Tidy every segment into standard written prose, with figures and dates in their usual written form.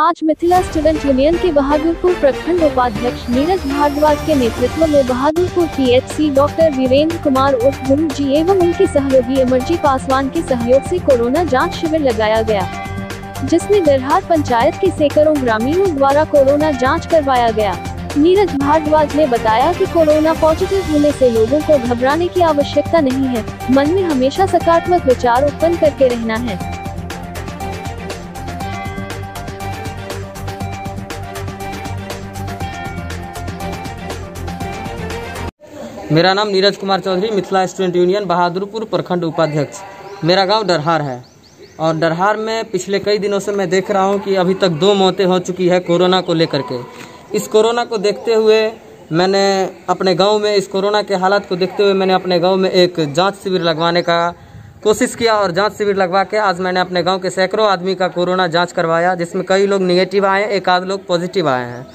आज Mithila student union के बहादुरपुर प्रखंड उपाध्यक्ष नीरज भारद्वाज के नेतृत्व में बहादुरपुर PHC डॉक्टर वीरेंद्र कुमार उर्फ गुरु जी एवं उनके सहयोगी अमरजी पासवान के सहयोग से कोरोना जांच शिविर लगाया गया, जिसमें दरहार पंचायत के सैकड़ों ग्रामीणों द्वारा कोरोना जांच करवाया गया। नीरज भारद्वाज ने बताया कि कोरोना पॉजिटिव होने से लोगों को घबराने की आवश्यकता नहीं है, मन में हमेशा सकारात्मक विचार उत्पन्न करके रहना है। मेरा नाम नीरज कुमार चौधरी, मिथिला स्टूडेंट यूनियन बहादुरपुर प्रखंड उपाध्यक्ष। मेरा गांव दरहार है और दरहार में पिछले कई दिनों से मैं देख रहा हूं कि अभी तक 2 मौतें हो चुकी है कोरोना को लेकर के। इस कोरोना को देखते हुए मैंने अपने गांव में इस कोरोना के हालात को देखते हुए मैंने अपने गांव में एक जांच शिविर लगवाने का कोशिश किया और जांच शिविर लगवा के आज मैंने अपने गाँव के सैकड़ों आदमी का कोरोना जाँच करवाया, जिसमें कई लोग निगेटिव आए हैं, 1 आध लोग पॉजिटिव आए हैं।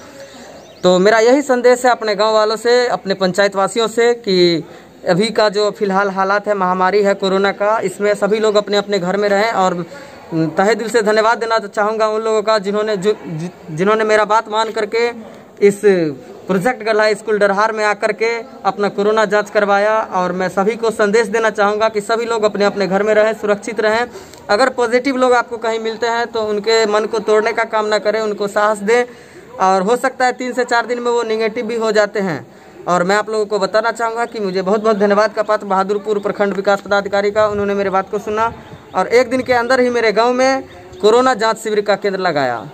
तो मेरा यही संदेश है अपने गांव वालों से, अपने पंचायत वासियों से कि अभी का जो फिलहाल हालात है, महामारी है कोरोना का, इसमें सभी लोग अपने अपने घर में रहें। और तहे दिल से धन्यवाद देना चाहूँगा उन लोगों का जिन्होंने मेरा बात मान करके इस प्रोजेक्ट गल्हा स्कूल दरहार में आकर के अपना कोरोना जांच करवाया। और मैं सभी को संदेश देना चाहूँगा कि सभी लोग अपने अपने घर में रहें, सुरक्षित रहें। अगर पॉजिटिव लोग आपको कहीं मिलते हैं तो उनके मन को तोड़ने का काम ना करें, उनको साहस दें और हो सकता है 3 से 4 दिन में वो निगेटिव भी हो जाते हैं। और मैं आप लोगों को बताना चाहूँगा कि मुझे बहुत बहुत धन्यवाद का पात्र बहादुरपुर प्रखंड विकास पदाधिकारी का, उन्होंने मेरे बात को सुना और 1 दिन के अंदर ही मेरे गांव में कोरोना जांच शिविर का केंद्र लगाया।